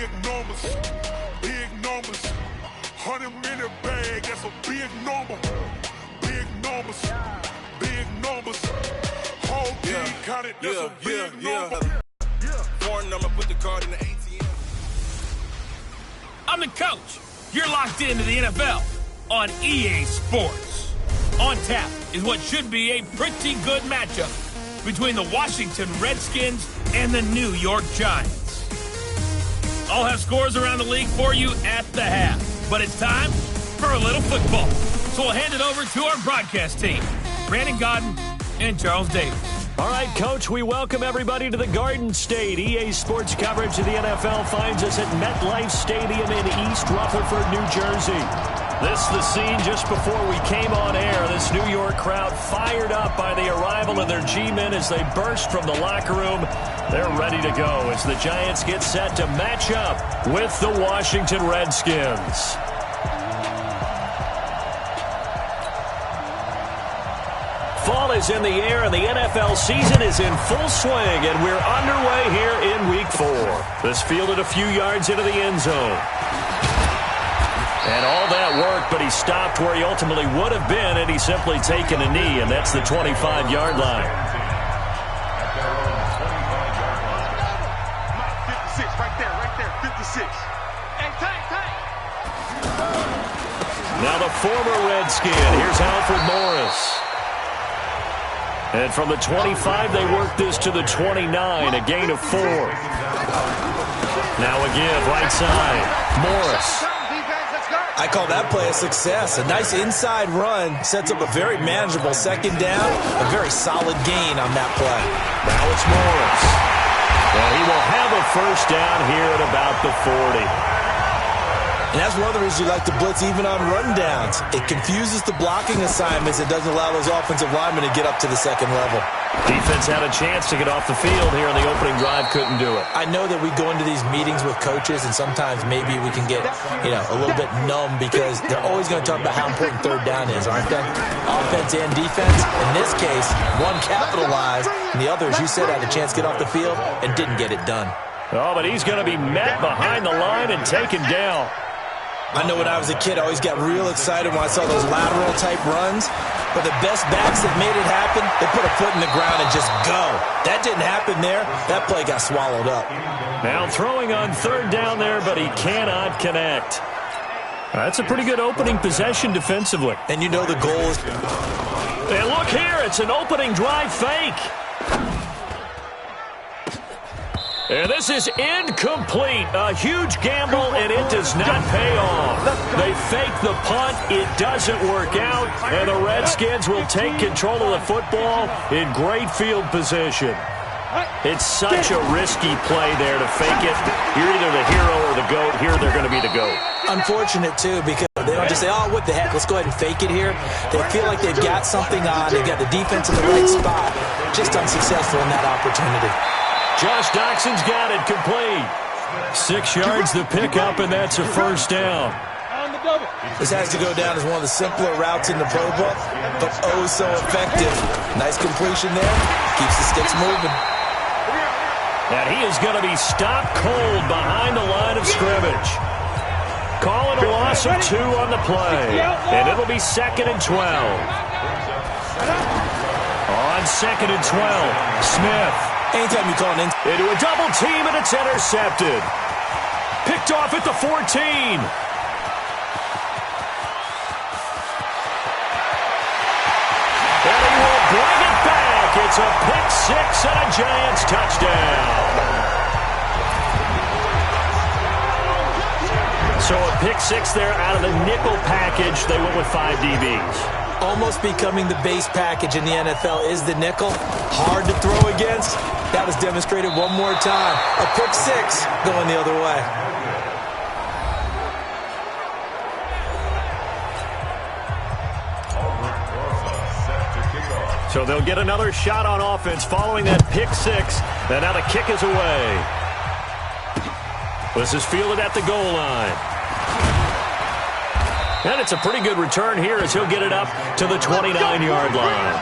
big numbers, big numbers. 100-minute bag, that's a big number. Big numbers, big numbers. Whole team counted, that's a big number. Foreign number, put the card in the ATM. I'm the coach. You're locked into the NFL on EA Sports. On tap is what should be a pretty good matchup between the Washington Redskins and the New York Giants. I'll have scores around the league for you at the half, but it's time for a little football. So we'll hand it over to our broadcast team, Brandon Godden and Charles Davis. All right, Coach, we welcome everybody to the Garden State. EA Sports coverage of the NFL finds us at MetLife Stadium in East Rutherford, New Jersey. This is the scene just before we came on air. This New York crowd fired up by the arrival of their G-men as they burst from the locker room. They're ready to go as the Giants get set to match up with the Washington Redskins. Fall is in the air, and the NFL season is in full swing, and we're underway here in Week 4. This fielded a few yards into the end zone. And all that worked, but he stopped where he ultimately would have been, and he's simply taken a knee, and that's the 25-yard line. 56, right there, 56. Hey, tank. Now the former Redskin. Here's Alfred Morris. And from the 25, they work this to the 29, a gain of 4. Now a give, right side. Morris. I call that play a success. A nice inside run sets up a very manageable second down, a very solid gain on that play. Now it's Morris. Well, he will have a first down here at about the 40. And that's one of the reasons you like to blitz even on rundowns. It confuses the blocking assignments. It doesn't allow those offensive linemen to get up to the second level. Defense had a chance to get off the field here on the opening drive, couldn't do it. I know that we go into these meetings with coaches, and sometimes maybe we can get, a little bit numb because they're always going to talk about how important third down is, aren't they? Offense and defense. In this case, one capitalized, and the other, as you said, had a chance to get off the field and didn't get it done. Oh, but he's going to be met behind the line and taken down. I know when I was a kid, I always got real excited when I saw those lateral-type runs. But the best backs that made it happen, they put a foot in the ground and just go. That didn't happen there. That play got swallowed up. Now throwing on third down there, but he cannot connect. That's a pretty good opening possession defensively. And you know the goal is... And look here, it's an opening drive fake. And this is incomplete. A huge gamble, and it does not pay off. They fake the punt. It doesn't work out, and the Redskins will take control of the football in great field position. It's such a risky play there to fake it. You're either the hero or the GOAT. Here they're going to be the GOAT. Unfortunate, too, because they don't just say, oh, what the heck, let's go ahead and fake it here. They feel like they've got something on. They've got the defense in the right spot. Just unsuccessful in that opportunity. Josh Doxson's got it complete. 6 yards the pickup, and that's a first down. This has to go down as one of the simpler routes in the pro book, but oh so effective. Nice completion there. Keeps the sticks moving. And he is going to be stopped cold behind the line of scrimmage. Call it a loss of 2 on the play, and it'll be 2nd and 12. On 2nd and 12, Smith. Anytime you call an into a double team, and it's intercepted. Picked off at the 14. And he will bring it back. It's a pick 6 and a Giants touchdown. So a pick 6 there out of the nickel package. They went with 5 DBs. Almost becoming the base package in the NFL is the nickel. Hard to throw against. That was demonstrated one more time. A pick 6 going the other way. So they'll get another shot on offense following that pick 6. And now the kick is away. This is fielded at the goal line. And it's a pretty good return here as he'll get it up to the 29-yard line.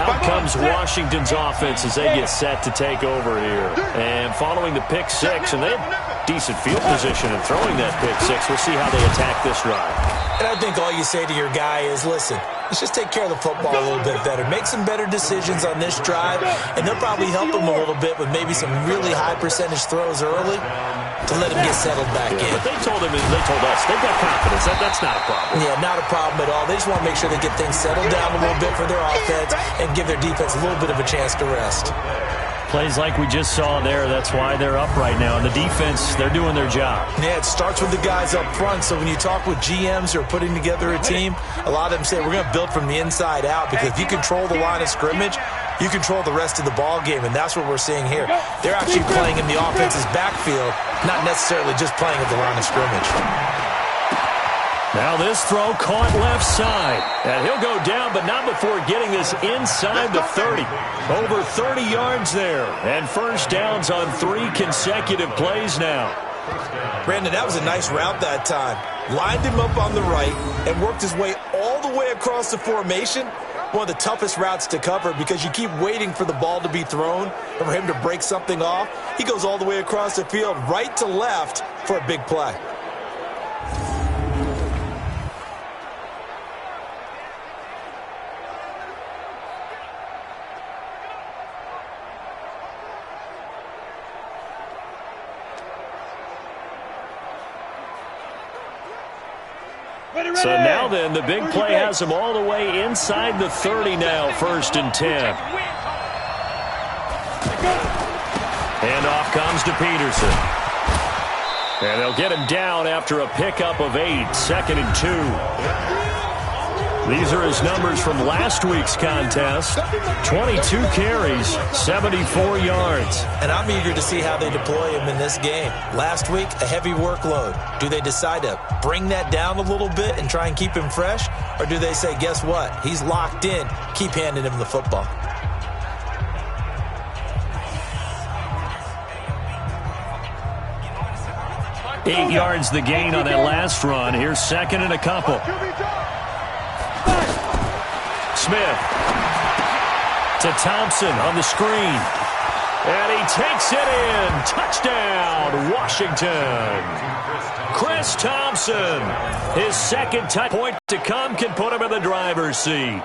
Out comes Washington's offense as they get set to take over here. And following the pick six, and they have decent field position in throwing that pick six. We'll see how they attack this drive. And I think all you say to your guy is, listen, let's just take care of the football a little bit better. Make some better decisions on this drive, and they'll probably help him a little bit with maybe some really high percentage throws early to let him get settled back in. But they told us, they've got confidence. That's not a problem. Yeah, not a problem at all. They just want to make sure they get things settled down a little bit for their offense and give their defense a little bit of a chance to rest. Plays like we just saw there, that's why they're up right now. And the defense, they're doing their job. Yeah, it starts with the guys up front. So when you talk with GMs who are putting together a team, a lot of them say we're going to build from the inside out, because if you control the line of scrimmage, you control the rest of the ball game, and that's what we're seeing here. They're actually playing in the offense's backfield, not necessarily just playing at the line of scrimmage. Now this throw caught left side. And he'll go down, but not before getting this inside the 30. Over 30 yards there. And first downs on 3 consecutive plays now. Brandon, that was a nice route that time. Lined him up on the right and worked his way all the way across the formation. One of the toughest routes to cover, because you keep waiting for the ball to be thrown and for him to break something off. He goes all the way across the field, right to left, for a big play. So now then, the big play has him all the way inside the 30 now, 1st and 10. And off comes to Peterson. And they'll get him down after a pickup of 8, 2nd and 2. These are his numbers from last week's contest. 22 carries, 74 yards. And I'm eager to see how they deploy him in this game. Last week, a heavy workload. Do they decide to bring that down a little bit and try and keep him fresh? Or do they say, guess what? He's locked in. Keep handing him the football. Eight yards the gain on that last run. Here's 2nd and a couple. Smith to Thompson on the screen. And he takes it in. Touchdown, Washington. Chris Thompson, his 2nd touch point to come, can put him in the driver's seat.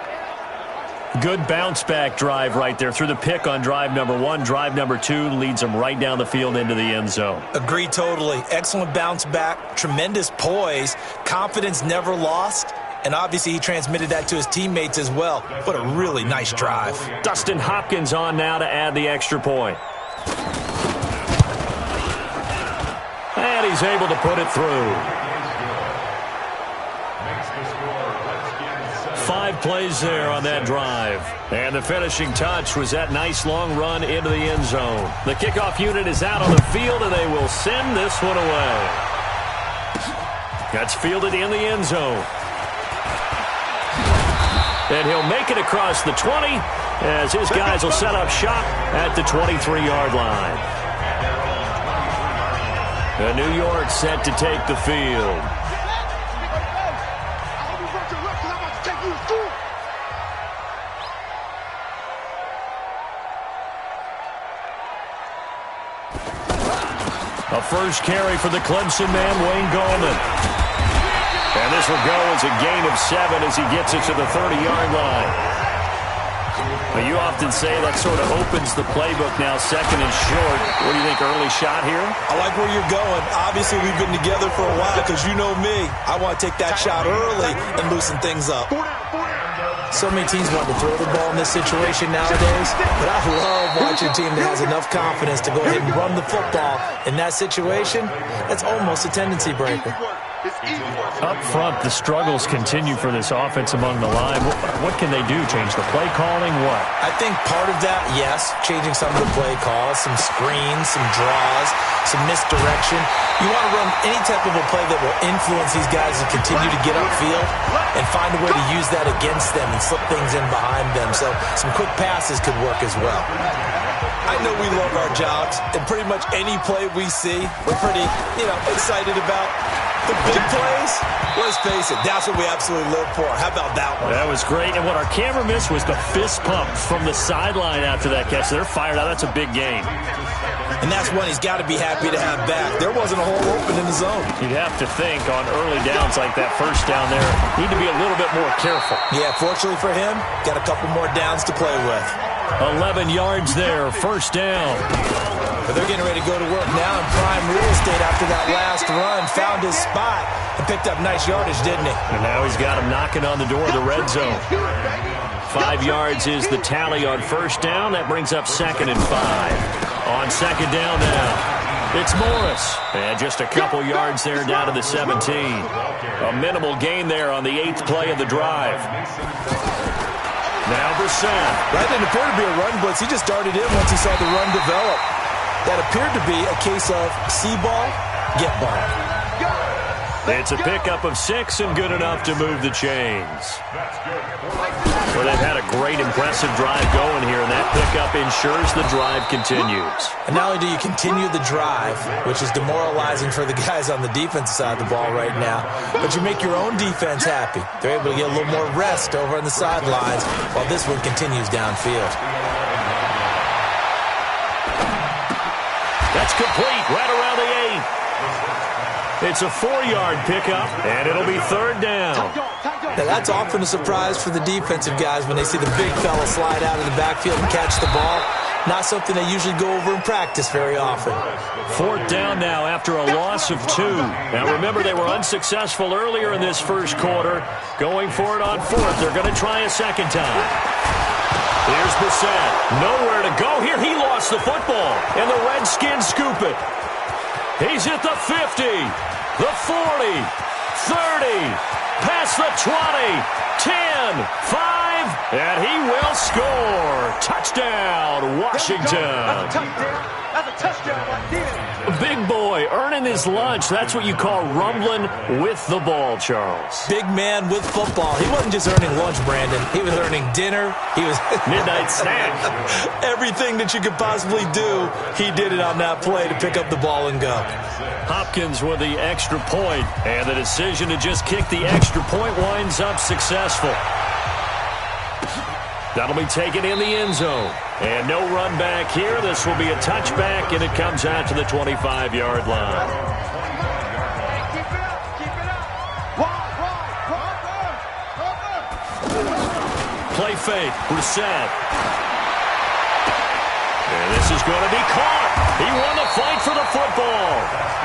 Good bounce-back drive right there through the pick on drive number 1. Drive number 2 leads him right down the field into the end zone. Agree totally. Excellent bounce back, tremendous poise, confidence never lost. And obviously he transmitted that to his teammates as well. What a really nice drive. Dustin Hopkins on now to add the extra point. And he's able to put it through. 5 plays there on that drive. And the finishing touch was that nice long run into the end zone. The kickoff unit is out on the field, and they will send this one away. That's fielded in the end zone. And he'll make it across the 20 as his guys will set up shop at the 23-yard line. And New York set to take the field. A first carry for the Clemson man, Wayne Gallman. And this will go as a gain of 7 as he gets it to the 30-yard line. But you often say that sort of opens the playbook now, 2nd and short. What do you think, early shot here? I like where you're going. Obviously, we've been together for a while, because you know me. I want to take that shot early and loosen things up. So many teams want to throw the ball in this situation nowadays, but I love watching a team that has enough confidence to go ahead and run the football. In that situation, that's almost a tendency breaker. Up front, the struggles continue for this offense among the line. What can they do? Change the play calling? What? I think part of that, yes, changing some of the play calls, some screens, some draws, some misdirection. You want to run any type of a play that will influence these guys to continue to get upfield and find a way to use that against them and slip things in behind them. So some quick passes could work as well. I know we love our jobs, and pretty much any play we see, we're pretty, excited about. The big plays, let's face it, that's what we absolutely live for. How about that one? That was great, and what our camera missed was the fist pump from the sideline after that catch. They're fired out. That's a big gain. And that's one he's got to be happy to have back. There wasn't a hole open in the zone. You'd have to think on early downs like that first down there, need to be a little bit more careful. Yeah, fortunately for him, got a couple more downs to play with. 11 yards there, first down. But they're getting ready to go to work now in prime real estate after that last run. Found his spot and picked up nice yardage, didn't he? And now he's got him knocking on the door of the red zone. 5 yards is the tally on first down. That brings up 2nd and 5. On second down now, it's Morris. And just a couple yards there down to the 17. A minimal gain there on the 8th play of the drive. Now Brissett. That didn't appear to be a run blitz. He just darted in once he saw the run develop. That appeared to be a case of see ball, get ball. It's a pickup of 6 and good enough to move the chains. Well, they've had a great, impressive drive going here, and that pickup ensures the drive continues. And not only do you continue the drive, which is demoralizing for the guys on the defensive side of the ball right now, but you make your own defense happy. They're able to get a little more rest over on the sidelines while this one continues downfield. That's complete right around the 8. It's a 4-yard pickup, and it'll be third down. Now, that's often a surprise for the defensive guys when they see the big fella slide out of the backfield and catch the ball. Not something they usually go over in practice very often. 4th down now after a loss of 2. Now, remember, they were unsuccessful earlier in this first quarter. Going for it on 4th. They're going to try a second time. Here's Brissett. Nowhere to go here. He lost the football, and the Redskins scoop it. He's at the 50, the 40, 30, past the 20, 10, 5, and he will score. Touchdown, Washington. That's a touchdown right there. Big boy earning his lunch. That's what you call rumbling with the ball, Charles. Big man with football. He wasn't just earning lunch, Brandon. He was earning dinner. He was midnight snack. Everything that you could possibly do, he did it on that play to pick up the ball and go. Hopkins with the extra point, and the decision to just kick the extra point winds up successful. That'll be taken in the end zone. And no run back here. This will be a touchback, and it comes out to the 25-yard line. Play fake. Brissett. And this is going to be caught. He won the fight for the football.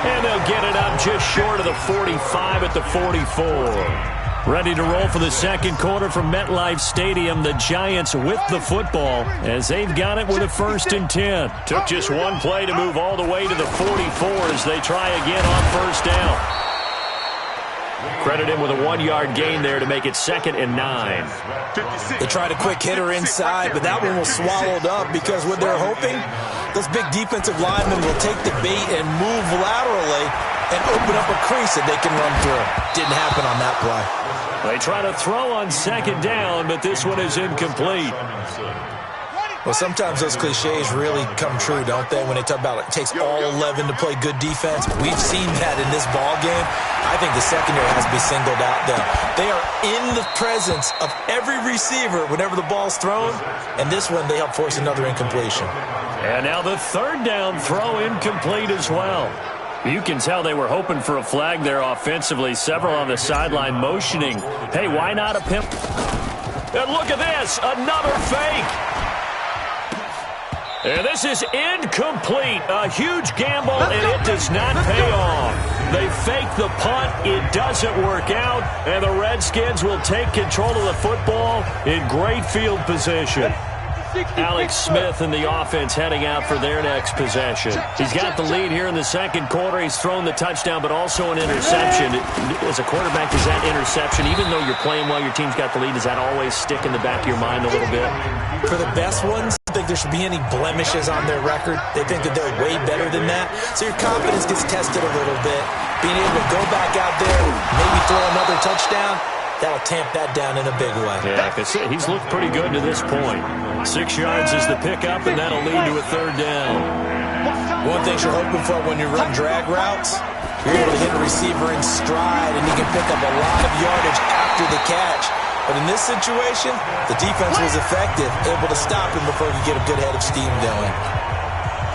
And they'll get it up just short of the 45 at the 44. Ready to roll for the second quarter from MetLife Stadium. The Giants with the football as they've got it with a 1st and 10. Took just one play to move all the way to the 44 as they try again on first down. Credit him with a 1-yard gain there to make it 2nd and 9. They tried a quick hitter inside, but that one was swallowed up because what they're hoping, those big defensive linemen will take the bait and move laterally and open up a crease that they can run through. Didn't happen on that play. They try to throw on second down, but this one is incomplete. Well, sometimes those cliches really come true, don't they? When they talk about it takes all 11 to play good defense. We've seen that in this ball game. I think the secondary has to be singled out, though. They are in the presence of every receiver whenever the ball's thrown, and this one they help force another incompletion. And now the third down throw incomplete as well. You can tell they were hoping for a flag there offensively. Several on the sideline motioning. Hey, why not a pimp? And look at this, another fake. And this is incomplete. A huge gamble, and it does not pay off. They fake the punt. It doesn't work out, and the Redskins will take control of the football in great field position. Alex Smith and the offense heading out for their next possession. He's got the lead here in the second quarter. He's thrown the touchdown, but also an interception. As a quarterback, does that interception, even though you're playing while your team's got the lead, does that always stick in the back of your mind a little bit? For the best ones, I think there should be any blemishes on their record. They think that they're way better than that. So your confidence gets tested a little bit. Being able to go back out there, maybe throw another touchdown, that'll tamp that down in a big way. Yeah, because he's looked pretty good to this point. 6 yards is the pickup, and that'll lead to a third down. One thing you're hoping for when you run drag routes, You're able to hit a receiver in stride, and he can pick up a lot of yardage after the catch. But in this situation, the defense was effective, able to stop him before he could get a good head of steam going.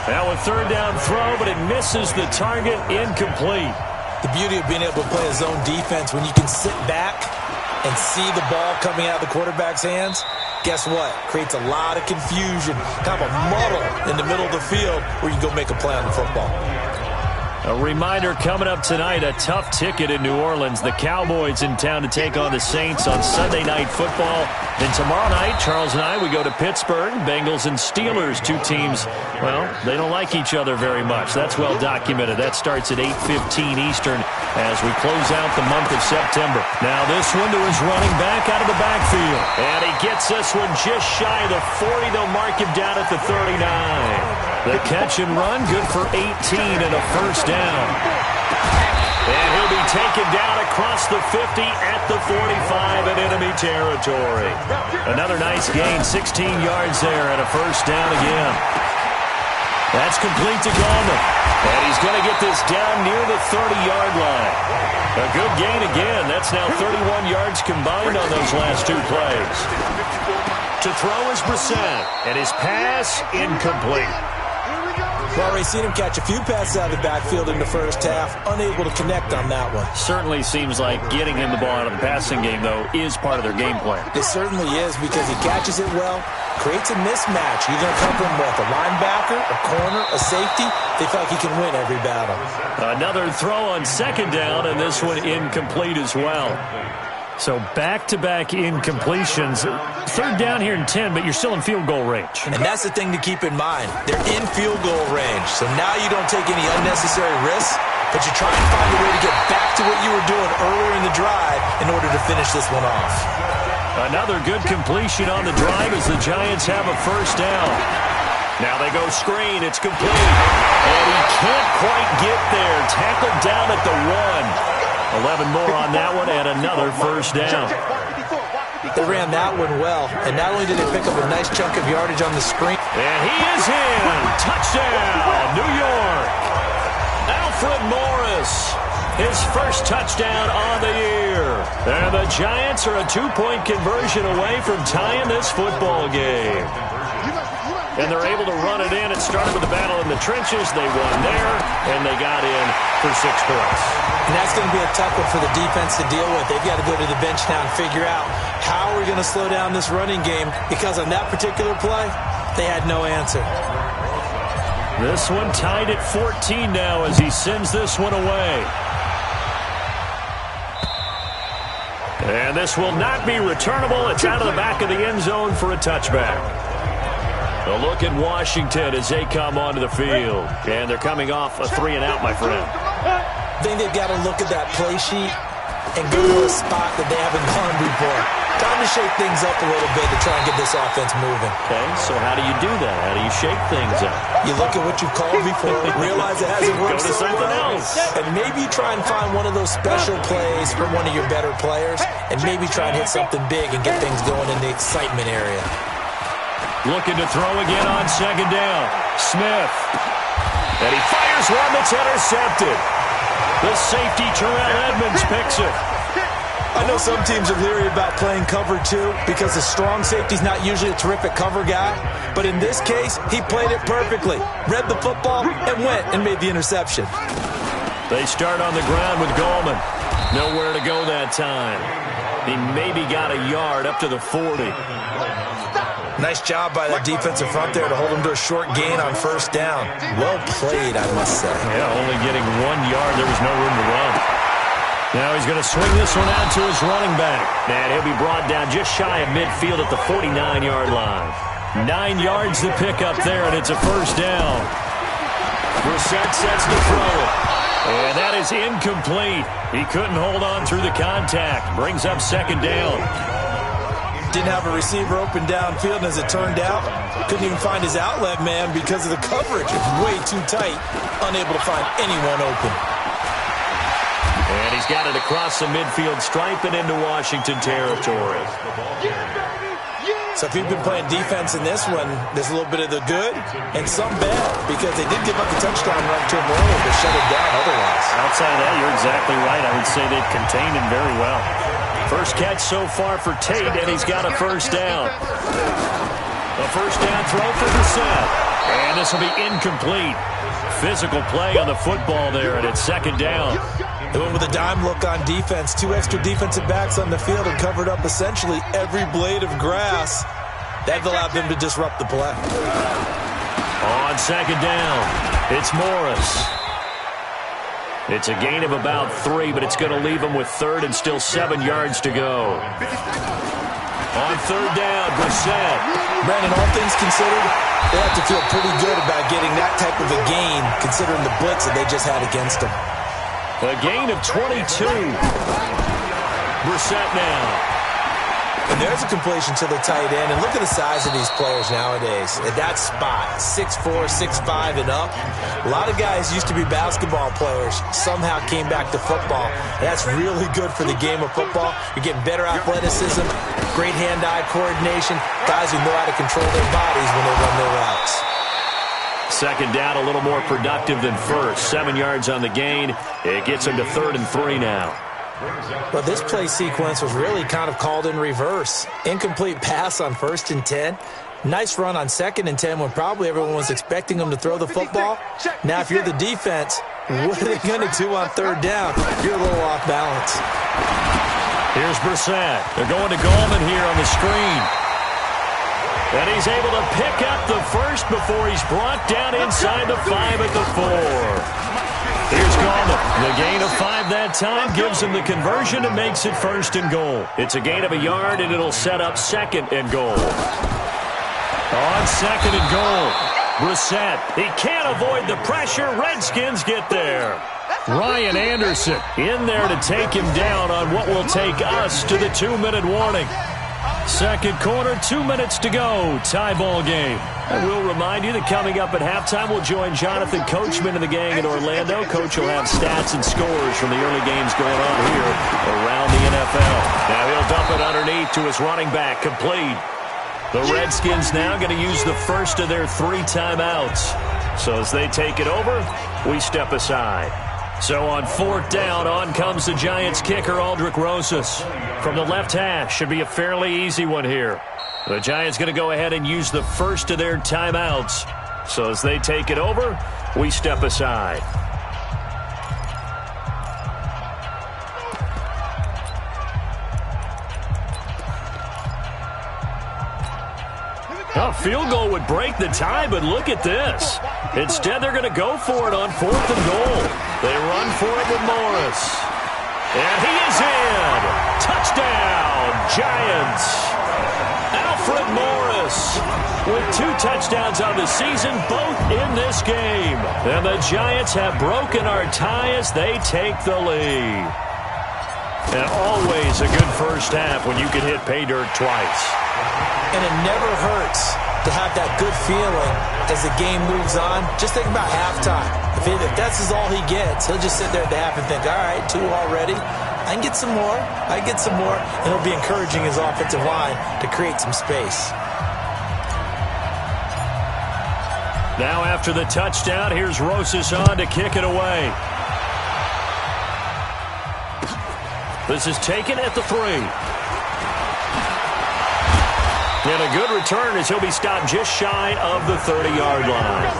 Now a third down throw, but it misses the target, incomplete. The beauty of being able to play a zone defense when you can sit back and see the ball coming out of the quarterback's hands, guess what? Creates a lot of confusion, kind of a muddle in the middle of the field where you can go make a play on the football. A reminder coming up tonight, a tough ticket in New Orleans. The Cowboys in town to take on the Saints on Sunday Night Football. Then tomorrow night, Charles and I, we go to Pittsburgh. Bengals and Steelers, two teams, well, they don't like each other very much. That's well documented. That starts at 8:15 Eastern as we close out the month of September. Now this one to his running back out of the backfield. And he gets this one just shy of the 40. They'll mark him down at the 39. The catch and run, good for 18 and a first down. And he'll be taken down across the 50 at the 45 in enemy territory. Another nice gain, 16 yards there and a first down again. That's complete to Gallman. And he's going to get this down near the 30-yard line. A good gain again. That's now 31 yards combined on those last two plays. To throw is Brissett, and his pass incomplete. Well, we've seen him catch a few passes out of the backfield in the first half, unable to connect on that one. Certainly seems like getting him the ball out of the passing game, though, is part of their game plan. It certainly is because he catches it well, creates a mismatch. You're going to cover him with a linebacker, a corner, a safety. They feel like he can win every battle. Another throw on second down, and this one incomplete as well. So back-to-back incompletions. Third down here in 10, but you're still in field goal range. And that's the thing to keep in mind. They're in field goal range. So now you don't take any unnecessary risks, but you try and find a way to get back to what you were doing earlier in the drive in order to finish this one off. Another good completion on the drive as the Giants have a first down. Now they go screen. It's complete. And he can't quite get there. Tackled down at the 1. 11 more on that one and another first down. They ran that one well, and not only did they pick up a nice chunk of yardage on the screen. And he is in. Touchdown, New York. Alfred Morris, his first touchdown on the year. And the Giants are a 2-point conversion away from tying this football game. And they're able to run it in. It started with the battle in the trenches. They won there, and they got in for 6 points. And that's going to be a tough one for the defense to deal with. They've got to go to the bench now and figure out how we're going to slow down this running game, because on that particular play, they had no answer. This one tied at 14 now as he sends this one away. And this will not be returnable. It's out of the back of the end zone for a touchback. A look at Washington as they come onto the field. And they're coming off a 3-and-out, my friend. I think they've got to look at that play sheet and go to a spot that they haven't gone before. Time to shake things up a little bit to try and get this offense moving. Okay, so how do you do that? How do you shake things up? You look at what you've called before, realize it hasn't worked. Go to something else. And maybe try and find one of those special plays from one of your better players, and maybe try and hit something big and get things going in the excitement area. Looking to throw again on second down. Smith. And he fires one that's intercepted. The safety, Terrell Edmonds, picks it. I know some teams are leery about playing cover 2 because the strong safety's not usually a terrific cover guy. But in this case, he played it perfectly. Read the football and went and made the interception. They start on the ground with Gallman. Nowhere to go that time. He maybe got a yard up to the 40. Nice job by that defensive front there to hold him to a short gain on first down. Well played, I must say. Yeah, only getting 1 yard. There was no room to run. Now he's going to swing this one out to his running back. And he'll be brought down just shy of midfield at the 49-yard line. 9 yards to pick up there, and it's a first down. Brissett sets to throw it. And that is incomplete. He couldn't hold on through the contact. Brings up second down. Didn't have a receiver open downfield, and as it turned out, couldn't even find his outlet man because of the coverage. It was way too tight, unable to find anyone open. And he's got it across the midfield stripe and into Washington territory. So if you've been playing defense in this one, there's a little bit of the good and some bad, because they did give up the touchdown run to him earlier, but shut it down otherwise. Outside of that, you're exactly right. I would say they've contained him very well. First catch so far for Tate, and he's got a first down. A first down throw for Brissett. And this will be incomplete. Physical play on the football there, and it's second down. They went with a dime look on defense. 2 extra defensive backs on the field and covered up essentially every blade of grass. That allowed them to disrupt the play. On second down, it's Morris. It's a gain of about 3, but it's going to leave them with third and still 7 yards to go. On third down, Brissett. Brandon, all things considered, they have to feel pretty good about getting that type of a gain, considering the blitz that they just had against them. A gain of 22. Brissett now. And there's a completion to the tight end. And look at the size of these players nowadays. At that spot, 6'4", 6'5", and up. A lot of guys used to be basketball players, somehow came back to football. And that's really good for the game of football. You're getting better athleticism, great hand-eye coordination, guys who know how to control their bodies when they run their routes. Second down, a little more productive than first. 7 yards on the gain. It gets them to 3rd and 3 now. But this play sequence was really kind of called in reverse. Incomplete pass on 1st and 10. Nice run on 2nd and 10 when probably everyone was expecting them to throw the football. Now, if you're the defense, what are they going to do on 3rd down? You're a little off balance. Here's Brissett. They're going to Goldman here on the screen. And he's able to pick up the first before he's brought down inside the 5 at the 4. Here's Goldman. The gain of 5 that time gives him the conversion and makes it 1st and goal. It's a gain of a yard, and it'll set up 2nd and goal. On 2nd and goal, Brissett. He can't avoid the pressure. Redskins get there. Ryan Anderson in there to take him down on what will take us to the 2-minute warning. Second quarter, 2 minutes to go. Tie ball game. I will remind you that coming up at halftime, we'll join Jonathan Coachman and the gang in Orlando. Coach will have stats and scores from the early games going on here around the NFL. Now he'll dump it underneath to his running back, complete. The Redskins now going to use the first of their 3 timeouts. So as they take it over, we step aside. So on 4th down, on comes the Giants kicker, Aldrick Rosas. From the left hash, should be a fairly easy one here. The Giants going to go ahead and use the first of their timeouts. So as they take it over, we step aside. A field goal would break the tie, but look at this. Instead, they're going to go for it on 4th and goal. They run for it with Morris. And he is in. Touchdown, Giants. Alfred Morris with 2 touchdowns on the season, both in this game. And the Giants have broken our tie as they take the lead. And always a good first half when you can hit pay dirt twice. And it never hurts to have that good feeling as the game moves on. Just think about halftime. If that's all he gets, he'll just sit there at the half and think, all right, 2 already. I can get some more. I get some more. And he'll be encouraging his offensive line to create some space. Now after the touchdown, here's Rosas on to kick it away. This is taken at the 3. And a good return as he'll be stopped just shy of the 30-yard line.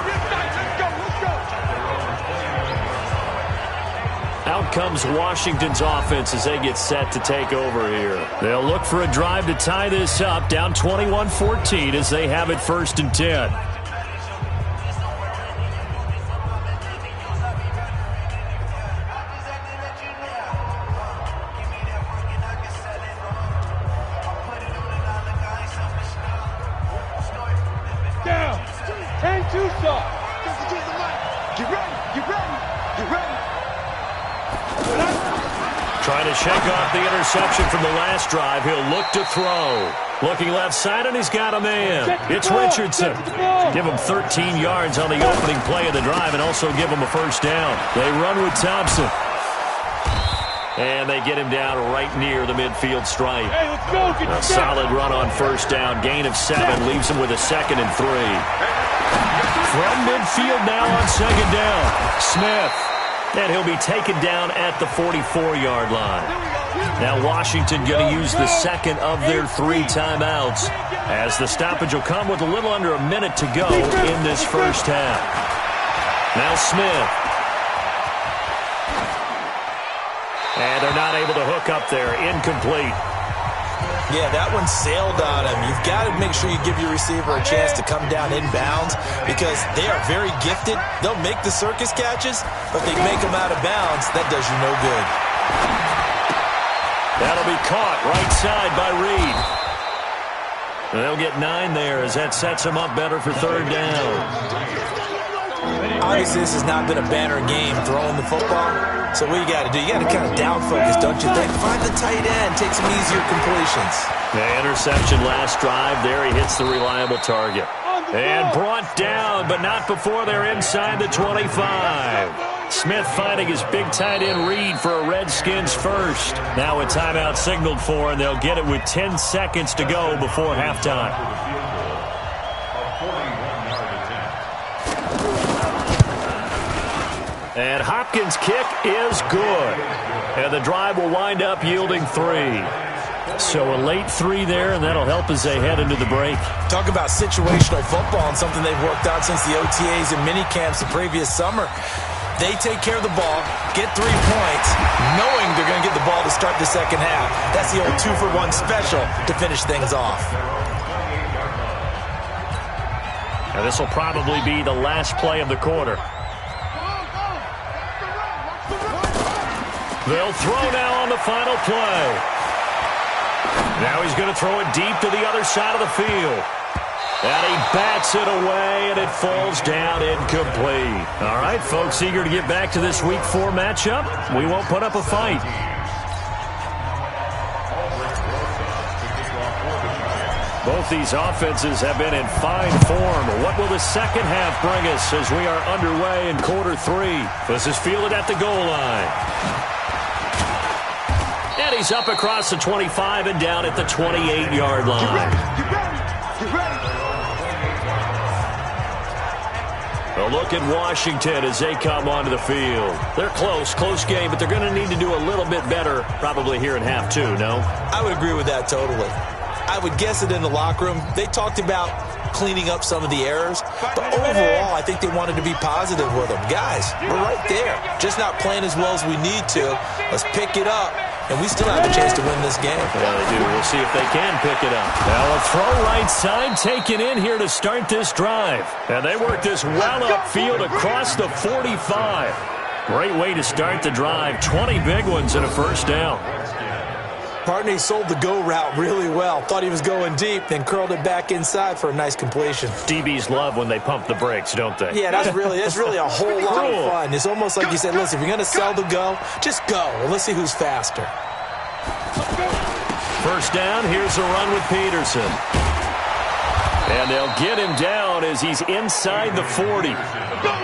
Out comes Washington's offense as they get set to take over here. They'll look for a drive to tie this up, down 21-14 as they have it 1st and 10. Trying to shake off the interception from the last drive. He'll look to throw. Looking left side, and he's got a man. It's Richardson. Give him 13 yards on the opening play of the drive and also give him a first down. They run with Thompson. And they get him down right near the midfield stripe. Hey, let's go. A solid run on first down. Gain of 7 leaves him with a 2nd and 3. From midfield now on 2nd down. Smith. And he'll be taken down at the 44-yard line. Now Washington going to use the 2nd of their 3 timeouts, as the stoppage will come with a little under a minute to go in this first half. Now Smith. And they're not able to hook up there. Incomplete. Yeah, that one sailed on him. You've got to make sure you give your receiver a chance to come down inbounds, because they are very gifted. They'll make the circus catches, but they make them out of bounds. That does you no good. That'll be caught right side by Reed. They'll get 9 there, as that sets them up better for 3rd down. Obviously, this has not been a banner game throwing the football. So what you got to do, you got to kind of down focus, don't you think? Find the tight end, take some easier completions. The interception last drive. There he hits the reliable target. And brought down, but not before they're inside the 25. Smith finding his big tight end Reed for a Redskins first. Now a timeout signaled for, and they'll get it with 10 seconds to go before halftime. And Hopkins' kick is good. And the drive will wind up yielding 3. So a late 3 there, and that'll help as they head into the break. Talk about situational football, and something they've worked on since the OTAs and mini camps the previous summer. They take care of the ball, get 3 points, knowing they're going to get the ball to start the second half. That's the old 2-for-1 special to finish things off. And this will probably be the last play of the quarter. They'll throw now on the final play. Now he's going to throw it deep to the other side of the field. And he bats it away, and it falls down incomplete. All right, folks, eager to get back to this Week 4 matchup. We won't put up a fight. Both these offenses have been in fine form. What will the second half bring us as we are underway in quarter 3? This is fielded at the goal line. And he's up across the 25 and down at the 28-yard line. A look at Washington as they come onto the field. They're close game, but they're going to need to do a little bit better probably here in half 2, no? I would agree with that totally. I would guess it in the locker room. They talked about cleaning up some of the errors, but overall, I think they wanted to be positive with them. Guys, we're right there. Just not playing as well as we need to. Let's pick it up. And we still have a chance to win this game. Yeah, they do. We'll see if they can pick it up. Now a throw right side taken in here to start this drive. And they work this well upfield across the 45. Great way to start the drive. 20 big ones and a first down. Partner, he sold the go route really well. Thought he was going deep, then curled it back inside for a nice completion. DBs love when they pump the brakes, don't they? Yeah, that's really a whole lot of fun. It's almost like you said, listen, if you're going to sell the go, just go. Well, let's see who's faster. First down, here's a run with Peterson. And they'll get him down as he's inside the 40.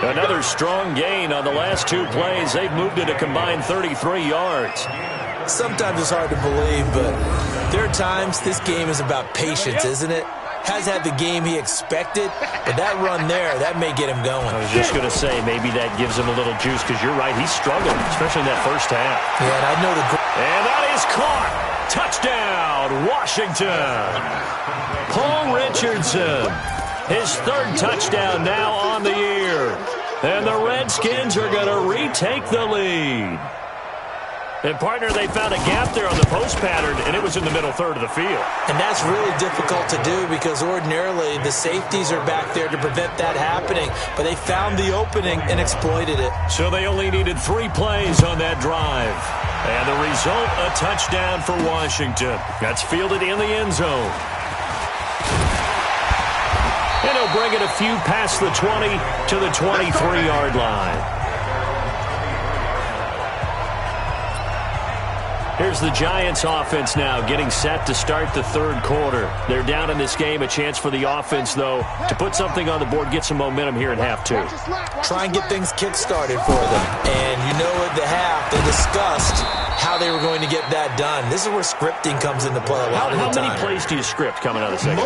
Another strong gain on the last 2 plays. They've moved it a combined 33 yards. Sometimes it's hard to believe, but there are times this game is about patience, isn't it? Has had the game he expected, but that run there, that may get him going. I was just going to say, maybe that gives him a little juice, because you're right, he's struggled, especially in that first half. Yeah, and I know the... And that is caught. Touchdown, Washington. Paul Richardson, his 3rd touchdown now on the year. And the Redskins are going to retake the lead. And, partner, they found a gap there on the post pattern, and it was in the middle third of the field. And that's really difficult to do, because ordinarily the safeties are back there to prevent that happening. But they found the opening and exploited it. So they only needed 3 plays on that drive. And the result, a touchdown for Washington. That's fielded in the end zone. And he'll bring it a few past the 20 to the 23-yard line. Here's the Giants offense now getting set to start the 3rd quarter. They're down in this game. A chance for the offense, though, to put something on the board, get some momentum here in half 2. Try and get things kick-started for them. And you know at the half, they discussed how they were going to get that done. This is where scripting comes into play a lot of the time. How many plays do you script coming out of the second?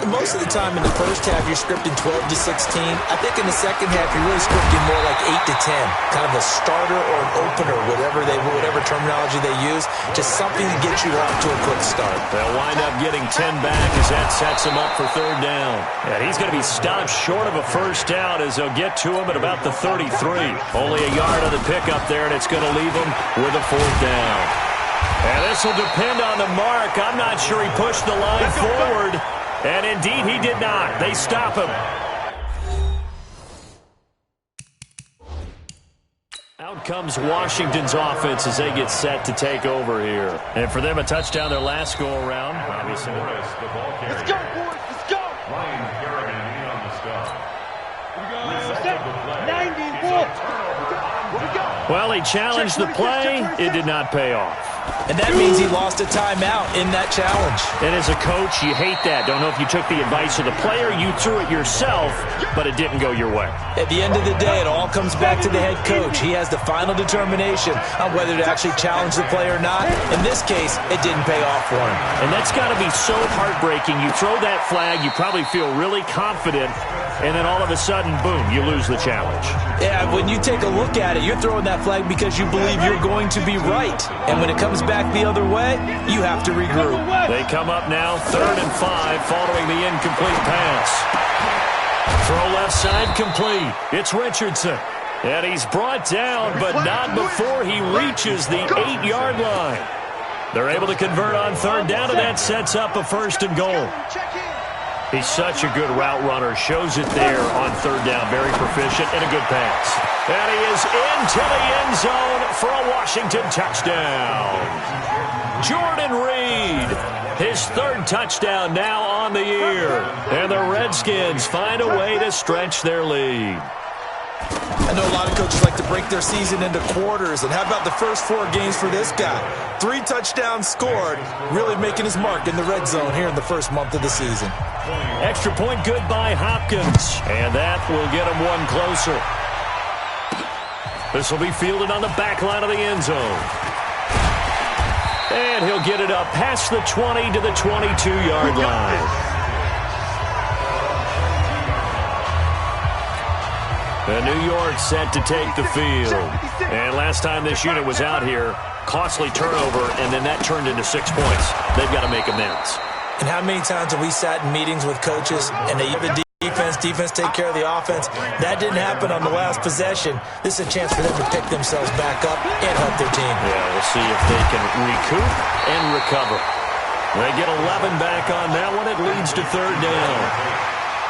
Most of the time in the first half, you're scripting 12 to 16. I think in the second half, you're really scripting more like 8 to 10, kind of a starter or an opener, whatever terminology they use, just something to get you off to a quick start. They'll wind up getting 10 back as that sets them up for third down. And he's going to be stopped short of a first down as they'll get to him at about the 33. Only a yard on the pickup there, and it's going to leave him with a fourth down. And this will depend on the mark. I'm not sure he pushed the line forward. And indeed, he did not. They stop him. Out comes Washington's offense as they get set to take over here. And for them, a touchdown their last go-around. Obviously, Let's go, boys. Let's go. Ryan Kerrigan on the stop. 91. well, he challenged the play. It did not pay off. And that means he lost a timeout in that challenge. And as a coach, you hate that. Don't know if you took the advice of the player, you threw it yourself, but it didn't go your way. At the end of the day, it all comes back to the head coach. He has the final determination on whether to actually challenge the play or not. In this case, it didn't pay off for him. And that's got to be so heartbreaking. You throw that flag, you probably feel really confident, and then all of a sudden, boom, you lose the challenge. Yeah, when you take a look at it, you're throwing that flag because you believe you're going to be right. And when it comes back the other way, you have to regroup. They come up now, 3rd and 5, following the incomplete pass. Throw left side complete. It's Richardson. And he's brought down, but not before he reaches the 8-yard line. They're able to convert on 3rd down, and that sets up a 1st and goal. He's such a good route runner. Shows it there on 3rd down. Very proficient and a good pass. And he is into the end zone for a Washington touchdown. Jordan Reed, his 3rd touchdown now on the year. And the Redskins find a way to stretch their lead. I know a lot of coaches like to break their season into quarters. And how about the first 4 games for this guy? 3 touchdowns scored, really making his mark in the red zone here in the first month of the season. Extra point good by Hopkins. And that will get him one closer. This will be fielded on the back line of the end zone. And he'll get it up past the 20 to the 22-yard line. And New York set to take the field. And last time this unit was out here, costly turnover, and then that turned into 6 points. They've got to make amends. And how many times have we sat in meetings with coaches and they have a defense take care of the offense? That didn't happen on the last possession. This is a chance for them to pick themselves back up and help their team. Yeah, we'll see if they can recoup and recover. They get 11 back on that one. It leads to 3rd down.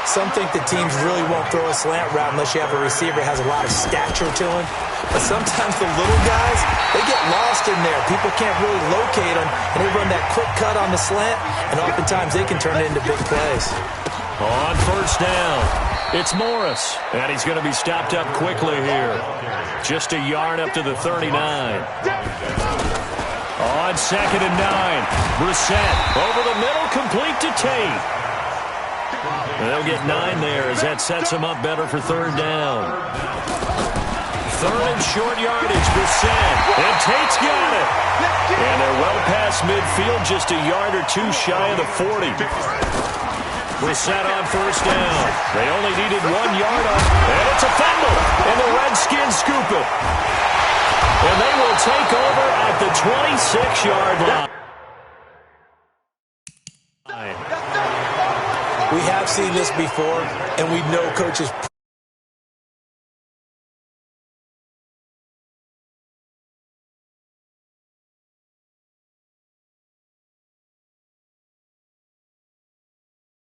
Some think the teams really won't throw a slant route unless you have a receiver that has a lot of stature to him. But sometimes the little guys, they get lost in there. People can't really locate them, and they run that quick cut on the slant, and oftentimes they can turn it into big plays. On 1st down, it's Morris, and he's going to be stopped up quickly here. Just a yard up to the 39. On 2nd and 9, Brissett over the middle, complete to Tate. They'll get 9 there as that sets them up better for 3rd down. 3rd and short yardage, Brissett. And Tate's got it. And they're well past midfield, just a yard or 2 shy of the 40. Brissett on 1st down. They only needed 1 yard on. And it's a fumble. And the Redskins scoop it. And they will take over at the 26-yard line. We have seen this before, and we know coaches